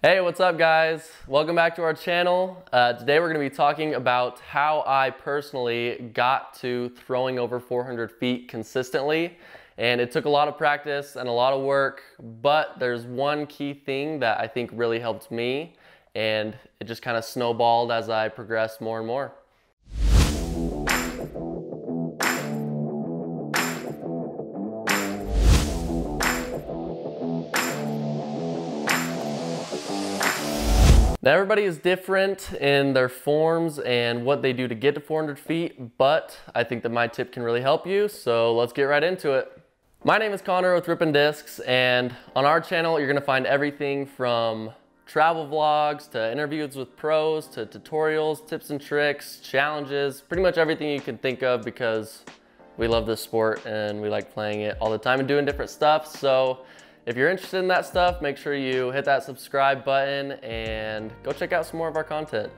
Hey, what's up guys? Welcome back to our channel. Today we're going to be talking about how I personally got to throwing over 400 feet consistently. And it took a lot of practice and a lot of work, but there's one key thing that I think really helped me, and it just kind of snowballed as I progressed more and more. Now everybody is different in their forms and what they do to get to 400 feet, but I think that my tip can really help you, so let's get right into it. My name is Connor with RippinDiscs, and on our channel you're going to find everything from travel vlogs to interviews with pros to tutorials, tips and tricks, challenges, pretty much everything you can think of because we love this sport and we like playing it all the time and doing different stuff. So if you're interested in that stuff, make sure you hit that subscribe button and go check out some more of our content.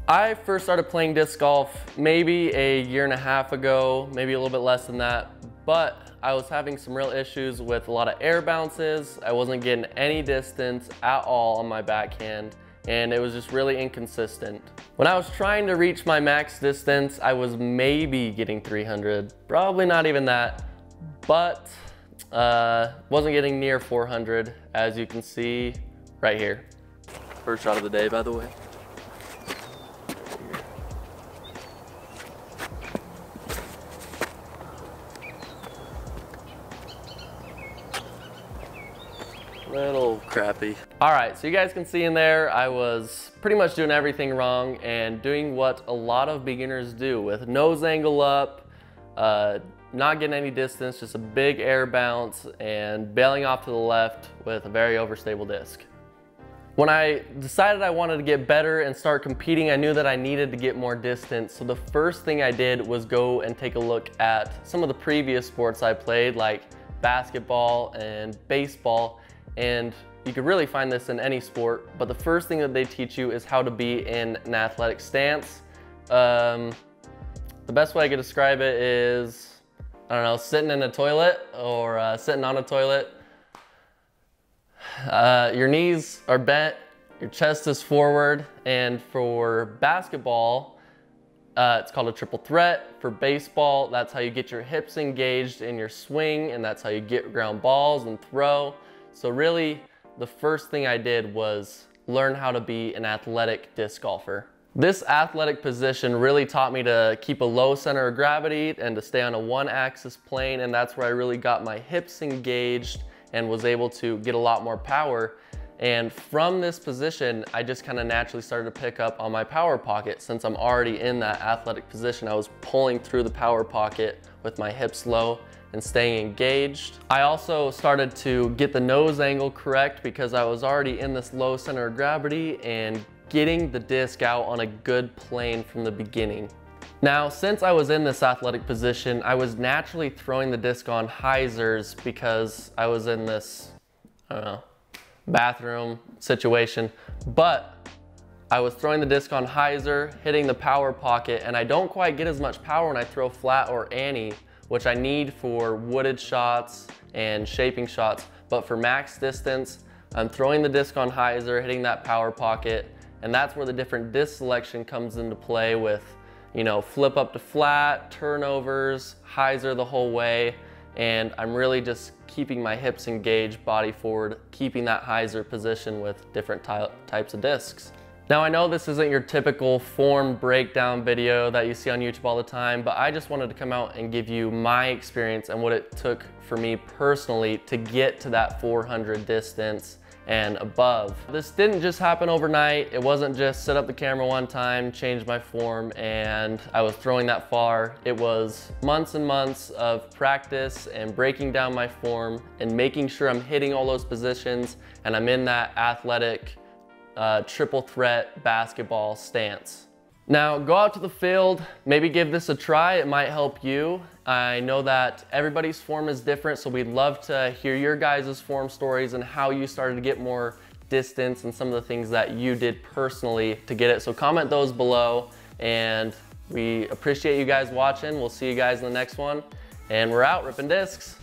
I first started playing disc golf maybe a year and a half ago, maybe a little bit less than that, but I was having some real issues with a lot of air bounces. I wasn't getting any distance at all on my backhand, and it was just really inconsistent. When I was trying to reach my max distance, I was maybe getting 300, probably not even that, but wasn't getting near 400, as you can see right here. First shot of the day, by the way. Little crappy. All right, so you guys can see in there, I was pretty much doing everything wrong and doing what a lot of beginners do with nose angle up, not getting any distance, just a big air bounce and bailing off to the left with a very overstable disc. When I decided I wanted to get better and start competing, I knew that I needed to get more distance. So the first thing I did was go and take a look at some of the previous sports I played, like basketball and baseball. And you could really find this in any sport, but the first thing that they teach you is how to be in an athletic stance. The best way I could describe it is, I don't know, sitting in a toilet or sitting on a toilet. Your knees are bent, your chest is forward, and for basketball, it's called a triple threat. For baseball, that's how you get your hips engaged in your swing, and that's how you get ground balls and throw. So really, the first thing I did was learn how to be an athletic disc golfer. This athletic position really taught me to keep a low center of gravity and to stay on a one-axis plane, and that's where I really got my hips engaged and was able to get a lot more power. And from this position, I just kind of naturally started to pick up on my power pocket. Since I'm already in that athletic position, I was pulling through the power pocket with my hips low and staying engaged. I also started to get the nose angle correct because I was already in this low center of gravity and getting the disc out on a good plane from the beginning. Now, since I was in this athletic position, I was naturally throwing the disc on hyzers because I was in this, I don't know, bathroom situation, but I was throwing the disc on hyzer, hitting the power pocket, and I don't quite get as much power when I throw flat or ante, which I need for wooded shots and shaping shots. But for max distance, I'm throwing the disc on hyzer, hitting that power pocket, and that's where the different disc selection comes into play with, you know, flip up to flat, turnovers, hyzer the whole way, and I'm really just keeping my hips engaged, body forward, keeping that hyzer position with different types of discs. Now I know this isn't your typical form breakdown video that you see on YouTube all the time, but I just wanted to come out and give you my experience and what it took for me personally to get to that 400 distance and above. This didn't just happen overnight. It wasn't just set up the camera one time, change my form, and I was throwing that far. It was months and months of practice and breaking down my form and making sure I'm hitting all those positions and I'm in that athletic triple threat basketball stance. Now go out to the field, maybe give this a try, it might help you. I know that everybody's form is different, so we'd love to hear your guys' form stories and how you started to get more distance and some of the things that you did personally to get it. So comment those below, and we appreciate you guys watching. We'll see you guys in the next one, and we're out, RippinDiscs.